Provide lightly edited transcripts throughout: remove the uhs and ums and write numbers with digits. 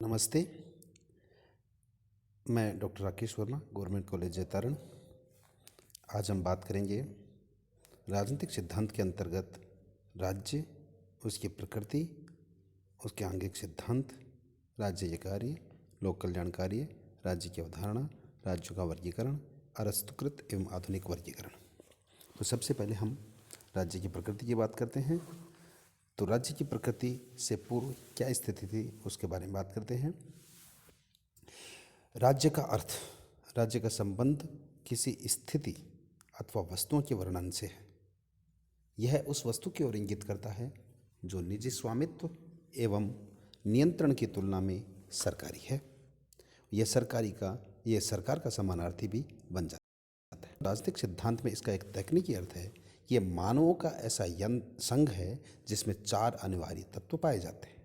नमस्ते। मैं doctor Rakesh Verma, government college Jaitaran. आज हम बात करेंगे राजनीतिक सिद्धांत के अंतर्गत राज्य, उसकी प्रकृति, उसके आंगिक सिद्धांत, राज्य के कार्य, लोक कल्याण कार्य, राज्य की अवधारणा, राज्यों का वर्गीकरण, अरस्तुकृत एवं आधुनिक वर्गीकरण। तो सबसे पहले हम राज्य की प्रकृति की बात करते हैं। तो राज्य की प्रकृति से पूर्व क्या स्थिति थी उसके बारे में बात करते हैं। राज्य का अर्थ, राज्य का संबंध किसी स्थिति अथवा वस्तुओं के वर्णन से है। यह उस वस्तु की ओर इंगित करता है जो निजी स्वामित्व एवं नियंत्रण की तुलना में सरकारी है। यह सरकार का समानार्थी भी बन जाता है। राजनीतिक सिद्धांत में इसका एक तकनीकी अर्थ है कि यह मानवों का ऐसा संघ है जिसमें 4 अनिवार्य तत्व पाए जाते हैं: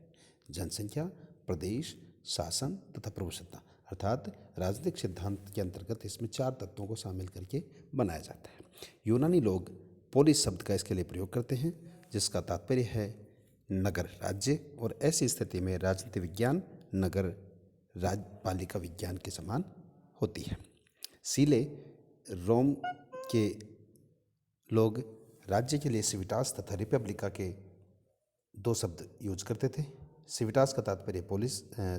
जनसंख्या, प्रदेश, शासन तथा प्रभुसत्ता। अर्थात राजनीतिक सिद्धांत के अंतर्गत इसमें 4 तत्वों को शामिल करके बनाया जाता है। यूनानी लोग पोलिस शब्द का इसके लिए प्रयोग करते हैं, जिसका तात्पर्य है नगर राज्य, और ऐसी स्थिति में राजनीति विज्ञान नगर राजपालिका विज्ञान के समान होती है। सीले रोम के लोग राज्य के लिए सिविटास तथा रिपब्लिका के 2 शब्द यूज करते थे। सिविटास का तात्पर्य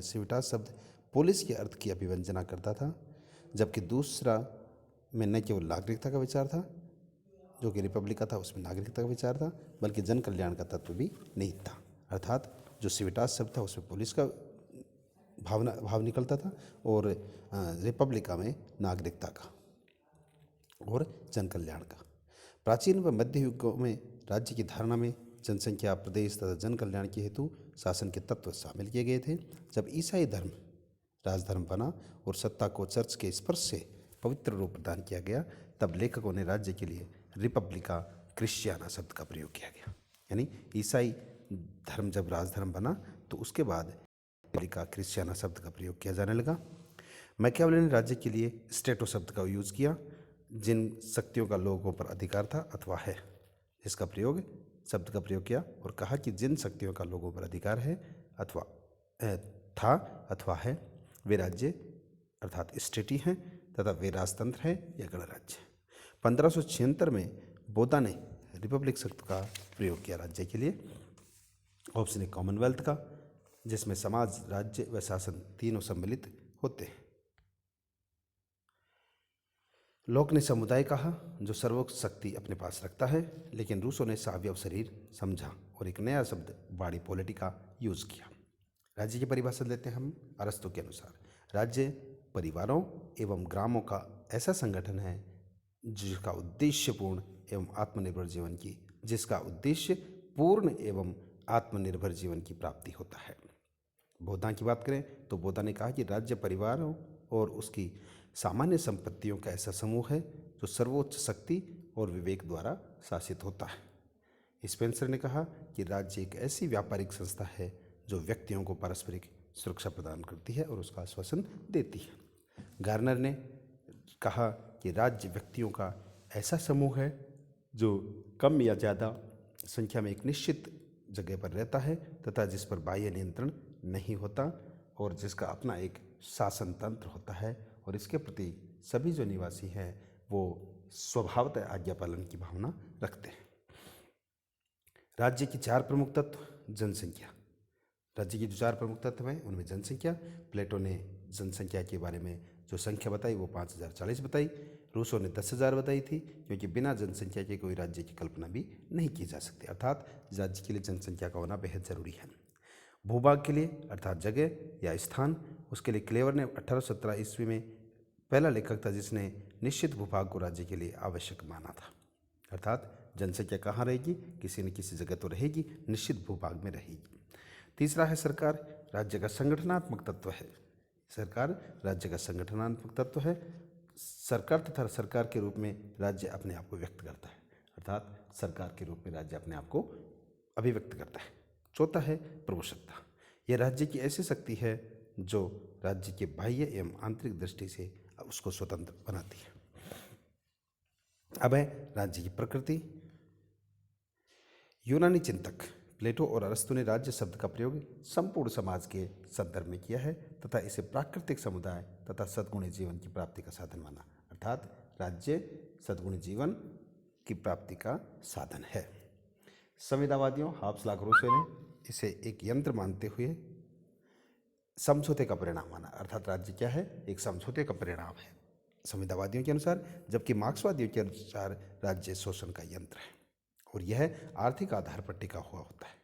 सिविटास शब्द पोलिस के अर्थ की अभिव्यंजना करता था, जबकि दूसरा में न केवल नागरिकता का विचार था, जो कि रिपब्लिका था उसमें नागरिकता का विचार था, बल्कि जन कल्याण का तत्व भी निहित था। अर्थात जो सिविटास शब्द था उसमें पुलिस का भाव निकलता था, और रिपब्लिका में नागरिकता का और जन कल्याण का। प्राचीन व मध्य युगों में राज्य की धारणा में जनसंख्या, प्रदेश तथा जन कल्याण के हेतु शासन के तत्व शामिल किए गए थे। जब ईसाई धर्म राजधर्म बना और सत्ता को चर्च के स्पर्श से पवित्र रूप प्रदान किया गया, तब लेखकों ने राज्य के लिए रिपब्लिका क्रिश्चियाना शब्द का प्रयोग किया गया। यानी ईसाई धर्म जब राजधर्म बना तो उसके बाद रिपब्लिका क्रिश्चियाना शब्द का प्रयोग किया जाने लगा। मैकियावेली ने राज्य के लिए स्टेटो शब्द का यूज किया, जिन शक्तियों का लोगों पर अधिकार था अथवा है, इसका प्रयोग शब्द का प्रयोग किया और कहा कि जिन शक्तियों का लोगों पर अधिकार है अथवा था अथवा है, वे राज्य अर्थात स्टेटी हैं तथा वे राजतंत्र है या गणराज्य। 1576 में बोधा ने रिपब्लिक शब्द का प्रयोग किया राज्य के लिए। ऑप्शन है कॉमनवेल्थ का, जिसमें समाज, राज्य व शासन तीनों सम्मिलित होते हैं। लोक ने समुदाय कहा, जो सर्वोच्च शक्ति अपने पास रखता है, लेकिन रूसों ने सावयव शरीर समझा और एक नया शब्द बॉडी पॉलिटिका यूज किया। राज्य की परिभाषा लेते हैं हम अरस्तु के अनुसार। राज्य परिवारों एवं ग्रामों का ऐसा संगठन है जिसका उद्देश्य पूर्ण एवं आत्मनिर्भर जीवन की प्राप्ति होता है। बोधा की बात करें तो बोधा ने कहा कि राज्य परिवारों और उसकी सामान्य संपत्तियों का ऐसा समूह है जो सर्वोच्च शक्ति और विवेक द्वारा शासित होता है। स्पेंसर ने कहा कि राज्य एक ऐसी व्यापारिक संस्था है जो व्यक्तियों को पारस्परिक सुरक्षा प्रदान करती है और उसका आश्वासन देती है। गार्नर ने कहा कि राज्य व्यक्तियों का ऐसा समूह है जो कम या ज़्यादा संख्या में एक निश्चित जगह पर रहता है तथा जिस पर बाह्य नियंत्रण नहीं होता और जिसका अपना एक शासन तंत्र होता है, और इसके प्रति सभी जो निवासी हैं वो स्वभावतः आज्ञा पालन की भावना रखते हैं। राज्य की 4 प्रमुख तत्व। जनसंख्या। राज्य की जो 4 प्रमुख तत्व हैं उनमें जनसंख्या। प्लेटो ने जनसंख्या के बारे में जो संख्या बताई वो 5040 बताई। रूसों ने 10,000 बताई थी, क्योंकि बिना जनसंख्या के कोई राज्य की कल्पना भी नहीं की जा सकती। अर्थात राज्य के लिए जनसंख्या का होना बेहद ज़रूरी है। भूभाग के लिए अर्थात जगह या स्थान, उसके लिए क्लेवर ने 1817 ईस्वी में पहला लेखक था जिसने निश्चित भूभाग को राज्य के लिए आवश्यक माना था। अर्थात जनसंख्या कहाँ रहेगी, किसी न किसी जगह तो रहेगी, निश्चित भूभाग में रहेगी। तीसरा है सरकार। राज्य का संगठनात्मक तत्व है। सरकार राज्य का संगठनात्मक तत्व है। सरकार तथा सरकार के रूप में राज्य अपने आप को व्यक्त करता है, अर्थात सरकार के रूप में राज्य अपने आप को अभिव्यक्त करता है। चौथा है प्रभुसत्ता। यह राज्य की ऐसी शक्ति है जो राज्य के बाह्य एवं आंतरिक दृष्टि से उसको स्वतंत्र बनाती है। अब है राज्य की प्रकृति। यूनानी चिंतक प्लेटो और अरस्तु ने राज्य शब्द का प्रयोग संपूर्ण समाज के संदर्भ में किया है तथा इसे प्राकृतिक समुदाय तथा सद्गुणी जीवन की प्राप्ति का साधन माना। अर्थात राज्य सद्गुणी जीवन की प्राप्ति का साधन है। संविदावादियों हाब्स ला रूसो ने इसे एक यंत्र मानते हुए समझौते का परिणाम माना। अर्थात राज्य क्या है? एक समझौते का परिणाम है संविदावादियों के अनुसार, जबकि मार्क्सवादियों के अनुसार राज्य शोषण का यंत्र है और यह आर्थिक आधार पर टिका हुआ होता है।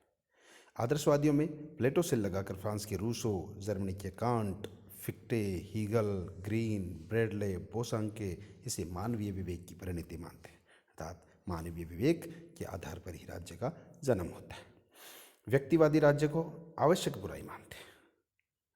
आदर्शवादियों में प्लेटो से लगाकर फ्रांस के रूसो, जर्मनी के कांट, फिक्टे, हीगल, ग्रीन, ब्रेडले, बोसांके इसे मानवीय विवेक की परिणति मानते हैं। अर्थात मानवीय विवेक के आधार पर ही राज्य का जन्म होता है। व्यक्तिवादी राज्य को आवश्यक बुराई मानते हैं,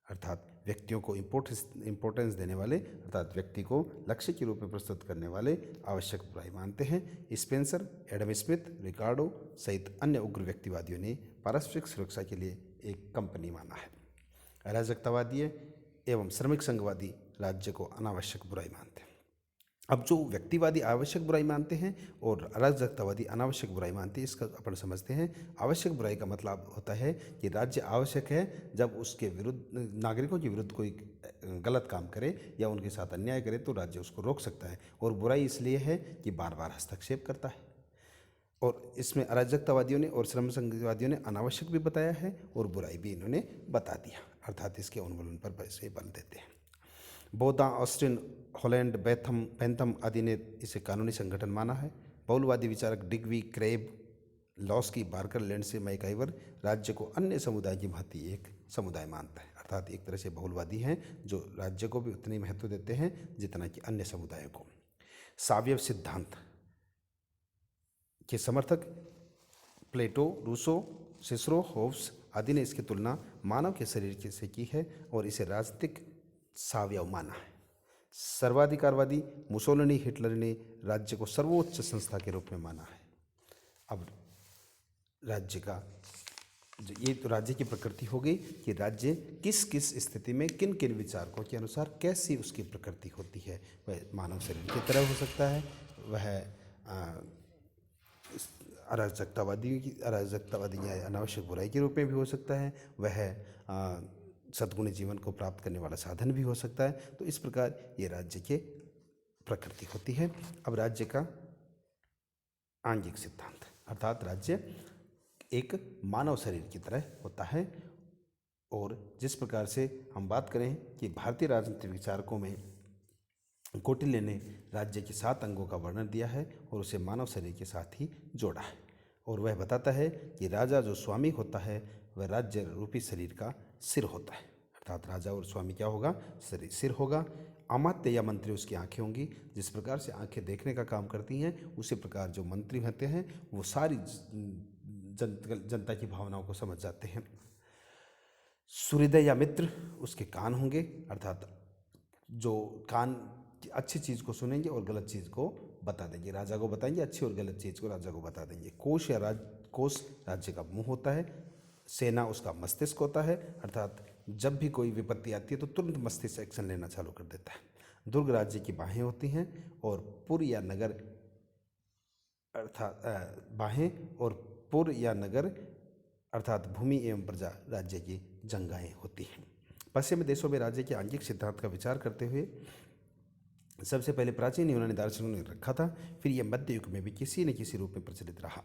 अर्थात व्यक्तियों को इम्पोर्टेंस देने वाले, अर्थात व्यक्ति को लक्ष्य के रूप में प्रस्तुत करने वाले आवश्यक बुराई मानते हैं। स्पेंसर, एडम स्मिथ, रिकार्डो सहित अन्य उग्र व्यक्तिवादियों ने पारस्परिक सुरक्षा के लिए एक कंपनी माना है। अराजकतावादी एवं श्रमिक संघवादी राज्य को अनावश्यक बुराई मानते हैं। अब जो व्यक्तिवादी आवश्यक बुराई मानते हैं और अराजकतावादी अनावश्यक बुराई मानते हैं, इसका अपन समझते हैं। आवश्यक बुराई का मतलब होता है कि राज्य आवश्यक है जब उसके विरुद्ध, नागरिकों के विरुद्ध कोई गलत काम करे या उनके साथ अन्याय करे तो राज्य उसको रोक सकता है, और बुराई इसलिए है कि बार बार हस्तक्षेप करता है। और इसमें अराजकतावादियों ने और श्रम संघवादियों ने अनावश्यक भी बताया है और बुराई भी इन्होंने बता दिया, अर्थात इसके उन्मूलन पर पैसे बल देते हैं। बौद्धा, ऑस्टिन, हॉलैंड, बेंथम आदि ने इसे कानूनी संगठन माना है। बहुलवादी विचारक डिग्वी, क्रेब, लॉस्की, बार्कर, लेंडसे, मैकाइवर राज्य को अन्य समुदाय की भांति एक समुदाय मानता है, अर्थात एक तरह से बहुलवादी हैं जो राज्य को भी उतनी महत्व देते हैं जितना कि अन्य समुदायों को। सावयव सिद्धांत के समर्थक प्लेटो, रूसो, सिसरो, होब्स आदि ने इसकी तुलना मानव के शरीर से की है और इसे राजनीतिक सावयव माना है। सर्वाधिकारवादी मुसोलिनी, हिटलर ने राज्य को सर्वोच्च संस्था के रूप में माना है। अब राज्य का ये तो राज्य की प्रकृति हो गई कि राज्य किस किस स्थिति में किन किन विचारकों के अनुसार कैसी उसकी प्रकृति होती है। वह मानव शरीर की तरह हो सकता है, वह अराजकतावादी या अनावश्यक बुराई के रूप में भी हो सकता है, वह सद्गुणी जीवन को प्राप्त करने वाला साधन भी हो सकता है। तो इस प्रकार ये राज्य के प्रकृति होती है। अब राज्य का आंगिक सिद्धांत, अर्थात राज्य एक मानव शरीर की तरह होता है, और जिस प्रकार से हम बात करें कि भारतीय राजनीतिक विचारकों में कौटिल्य ने राज्य के 7 अंगों का वर्णन दिया है और उसे मानव शरीर के साथ ही जोड़ा है, और वह बताता है कि राजा जो स्वामी होता है वह राज्य रूपी शरीर का सिर होता है, अर्थात राजा और स्वामी क्या होगा? शरीर, सिर होगा। अमात्य या मंत्री उसकी आंखें होंगी। जिस प्रकार से आंखें देखने का काम करती हैं उसी प्रकार जो मंत्री होते हैं वो सारी जनता की भावनाओं को समझ जाते हैं। सूर्योदय या मित्र उसके कान होंगे, अर्थात जो कान अच्छी चीज़ को सुनेंगे और गलत चीज़ को बता देंगे, राजा को बताएंगे, अच्छी और गलत चीज़ को राजा को बता देंगे। कोष या कोष राज्य का मुंह होता है। सेना उसका मस्तिष्क होता है, अर्थात जब भी कोई विपत्ति आती है तो तुरंत मस्तिष्क एक्शन लेना चालू कर देता है। दुर्ग राज्य की बाहें होती हैं और पुर या नगर, अर्थात बाहें और पुर या नगर अर्थात भूमि एवं प्रजा राज्य की जंगाएं होती हैं। पश्चिमी देशों में राज्य के आंगिक सिद्धांत का विचार करते हुए सबसे पहले प्राचीन यूनानी दार्शनिकों ने रखा था, फिर यह मध्य युग में भी किसी न किसी रूप में प्रचलित रहा।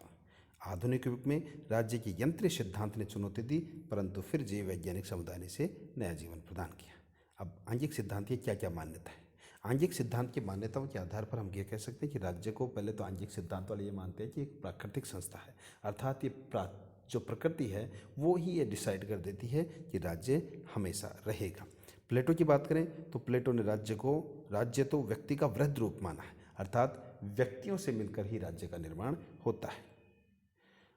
आधुनिक युग में राज्य के यंत्रीय सिद्धांत ने चुनौती दी, परंतु फिर जीव वैज्ञानिक समुदाय ने इसे नया जीवन प्रदान किया। अब आंगिक सिद्धांत की क्या क्या मान्यता है? आंगिक सिद्धांत की मान्यताओं के आधार पर हम ये कह सकते हैं कि राज्य को पहले तो आंगिक सिद्धांत वाले ये मानते हैं कि एक प्राकृतिक संस्था है, अर्थात ये जो प्रकृति है वो ही ये डिसाइड कर देती है कि राज्य हमेशा रहेगा। प्लेटो की बात करें तो प्लेटो ने राज्य तो व्यक्ति का वृहद रूप माना है, अर्थात व्यक्तियों से मिलकर ही राज्य का निर्माण होता है,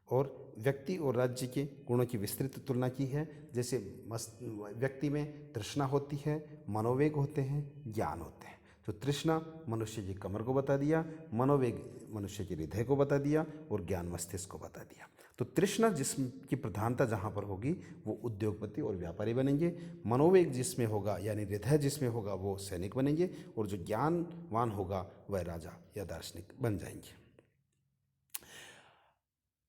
और व्यक्ति और राज्य के गुणों की विस्तृत तुलना की है। जैसे व्यक्ति में तृष्णा होती है, मनोवेग होते हैं, ज्ञान होते हैं। तो तृष्णा मनुष्य की कमर को बता दिया, मनोवेग मनुष्य के हृदय को बता दिया और ज्ञान मस्तिष्क को बता दिया। तो तृष्णा जिसकी प्रधानता जहाँ पर होगी वो उद्योगपति और व्यापारी बनेंगे, मनोवेग जिसमें होगा यानी हृदय जिसमें होगा वो सैनिक बनेंगे, और जो ज्ञानवान होगा वह राजा या दार्शनिक बन जाएंगे।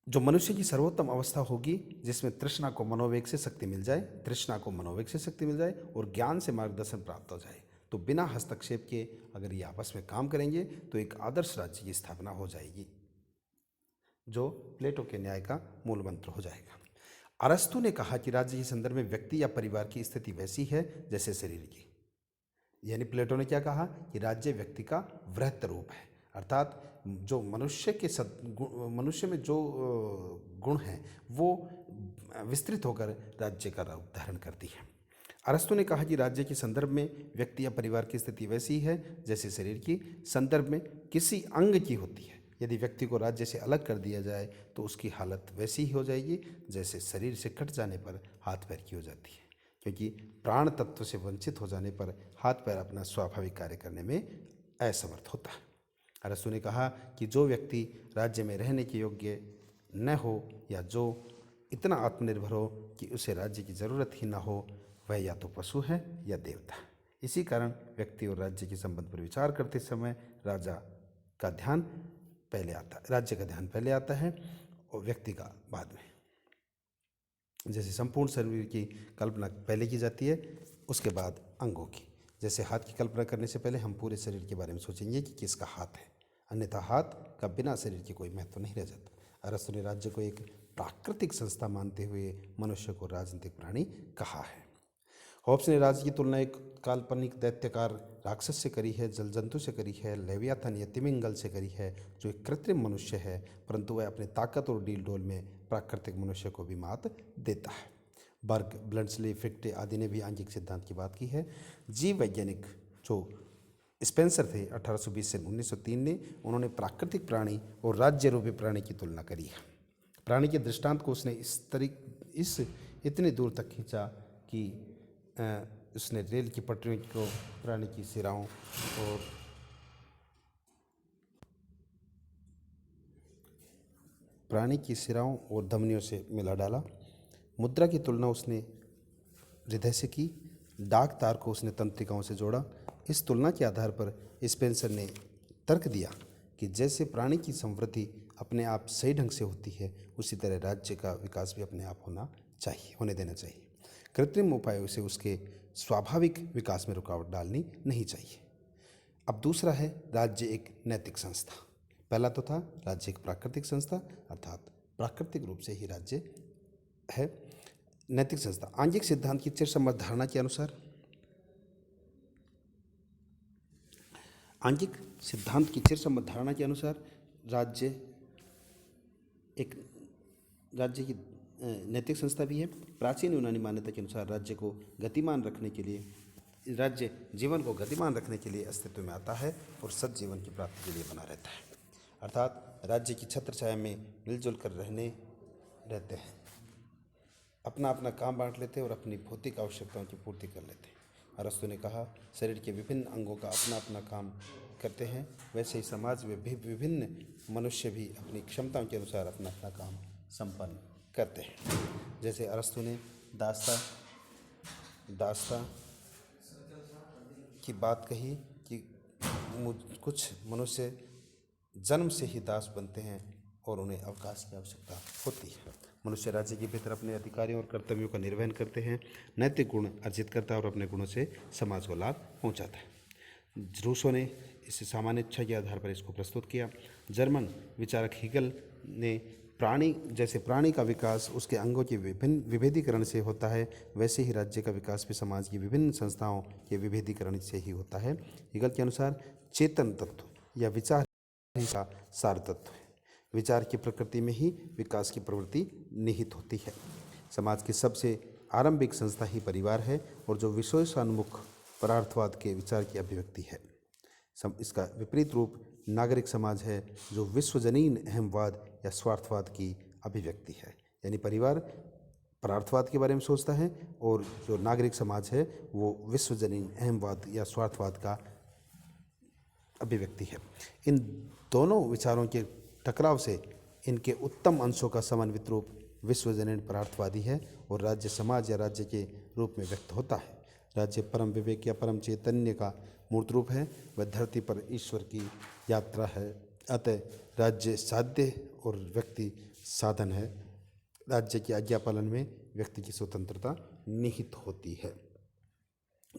जो मनुष्य की सर्वोत्तम अवस्था होगी जिसमें तृष्णा को मनोवेग से शक्ति मिल जाए, तृष्णा को मनोवेग से शक्ति मिल जाए और ज्ञान से मार्गदर्शन प्राप्त हो जाए, तो बिना हस्तक्षेप के अगर ये आपस में काम करेंगे तो एक आदर्श राज्य की स्थापना हो जाएगी, जो प्लेटो के न्याय का मूल मंत्र हो जाएगा। अरस्तु ने कहा कि राज्य के संदर्भ में व्यक्ति या परिवार की स्थिति वैसी है जैसे शरीर की। यानी प्लेटो ने क्या कहा कि राज्य व्यक्ति का वृहत रूप है, अर्थात जो मनुष्य में जो गुण हैं वो विस्तृत होकर राज्य का रूप धारण करती है। अरस्तु ने कहा कि राज्य के संदर्भ में व्यक्ति या परिवार की स्थिति वैसी है जैसे शरीर की संदर्भ में किसी अंग की होती है। यदि व्यक्ति को राज्य से अलग कर दिया जाए तो उसकी हालत वैसी ही हो जाएगी जैसे शरीर से कट जाने पर हाथ पैर की हो जाती है, क्योंकि प्राण तत्व से वंचित हो जाने पर हाथ पैर अपना स्वाभाविक कार्य करने में असमर्थ होता है। अरस्तु ने कहा कि जो व्यक्ति राज्य में रहने के योग्य न हो या जो इतना आत्मनिर्भर हो कि उसे राज्य की ज़रूरत ही न हो, वह या तो पशु है या देवता। इसी कारण व्यक्ति और राज्य के संबंध पर विचार करते समय राज्य का ध्यान पहले आता है और व्यक्ति का बाद में। जैसे संपूर्ण शरीर की कल्पना पहले की जाती है, उसके बाद अंगों की। जैसे हाथ की कल्पना करने से पहले हम पूरे शरीर के बारे में सोचेंगे कि किसका हाथ है, अन्यथा हाथ का बिना शरीर के कोई महत्व नहीं रह जाता। अरस्तु ने राज्य को एक प्राकृतिक संस्था मानते हुए मनुष्य को राजनीतिक प्राणी कहा है। होब्स ने राज्य की तुलना एक काल्पनिक दैत्यकार राक्षस से करी है, जल जंतु से करी है, लेवियाथन या तिमिंगल से करी है, जो एक कृत्रिम मनुष्य है, परंतु वह अपने ताकत और डील डोल में प्राकृतिक मनुष्य को भी मात देता है। बर्ग, ब्लंट्सली, फिक्टे आदि ने भी आंगिक सिद्धांत की बात की है। जीव वैज्ञानिक जो स्पेंसर थे 1820 से 1903 ने, उन्होंने प्राकृतिक प्राणी और राज्य रूपी प्राणी की तुलना करी है। प्राणी के दृष्टांत को उसने इतनी दूर तक खींचा कि उसने रेल की पटरियों को प्राणी की सिराओं और धमनियों से मिला डाला। मुद्रा की तुलना उसने हृदय से की। डाक तार को उसने तंत्रिकाओं से जोड़ा। इस तुलना के आधार पर स्पेंसर ने तर्क दिया कि जैसे प्राणी की संवृद्धि अपने आप सही ढंग से होती है, उसी तरह राज्य का विकास भी अपने आप होने देना चाहिए। कृत्रिम उपायों से उसके स्वाभाविक विकास में रुकावट डालनी नहीं चाहिए। अब दूसरा है राज्य एक नैतिक संस्था। पहला तो था राज्य एक प्राकृतिक संस्था, अर्थात प्राकृतिक रूप से ही राज्य है। नैतिक संस्था आंगिक सिद्धांत की चिरसम्मत धारणा के अनुसार राज्य की नैतिक संस्था भी है। प्राचीन यूनानी मान्यता के अनुसार राज्य जीवन को गतिमान रखने के लिए अस्तित्व में आता है और सज्जीवन की प्राप्ति के लिए बना रहता है, अर्थात राज्य की छत्र छाया में मिलजुल कर रहते हैं, अपना अपना काम बांट लेते हैं और अपनी भौतिक आवश्यकताओं की पूर्ति कर लेते हैं। अरस्तु ने कहा शरीर के विभिन्न अंगों का अपना अपना काम करते हैं, वैसे ही समाज में भी विभिन्न मनुष्य भी अपनी क्षमताओं के अनुसार अपना अपना काम संपन्न करते हैं। जैसे अरस्तु ने दास्ता की बात कही कि कुछ मनुष्य जन्म से ही दास बनते हैं और उन्हें अवकाश की आवश्यकता होती है। मनुष्य राज्य के भीतर अपने अधिकारियों और कर्तव्यों का निर्वहन करते हैं, नैतिक गुण अर्जित करता है और अपने गुणों से समाज को लाभ पहुंचाता है। रूसों ने इस सामान्य इच्छा के आधार पर इसको प्रस्तुत किया। जर्मन विचारक हीगल ने प्राणी का विकास उसके अंगों के विभिन्न विभेदीकरण से होता है, वैसे ही राज्य का विकास भी समाज की विभिन्न संस्थाओं के विभेदीकरण से ही होता है। हीगल के अनुसार चेतन तत्व या विचार ही का सार तत्व है। विचार की प्रकृति में ही विकास की प्रवृत्ति निहित होती है। समाज की सबसे आरंभिक संस्था ही परिवार है और जो विशेषानुमुख परार्थवाद के विचार की अभिव्यक्ति है। इसका विपरीत रूप नागरिक समाज है, जो विश्वजनीन अहमवाद या स्वार्थवाद की अभिव्यक्ति है। यानी परिवार परार्थवाद के बारे में सोचता है और जो नागरिक समाज है वो विश्वजनीन अहमवाद या स्वार्थवाद का अभिव्यक्ति है। इन दोनों विचारों के टकराव से इनके उत्तम अंशों का समन्वित रूप विश्वजनीन परार्थवादी है और राज्य समाज या राज्य के रूप में व्यक्त होता है। राज्य परम विवेक या परम चैतन्य का मूर्त रूप है, वह धरती पर ईश्वर की यात्रा है। अतः राज्य साध्य और व्यक्ति साधन है। राज्य की आज्ञा पालन में व्यक्ति की स्वतंत्रता निहित होती है।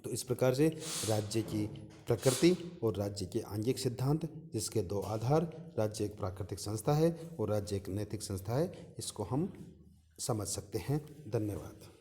तो इस प्रकार से राज्य की प्रकृति और राज्य के आंगिक सिद्धांत, जिसके दो आधार, राज्य एक प्राकृतिक संस्था है और राज्य एक नैतिक संस्था है, इसको हम समझ सकते हैं। धन्यवाद।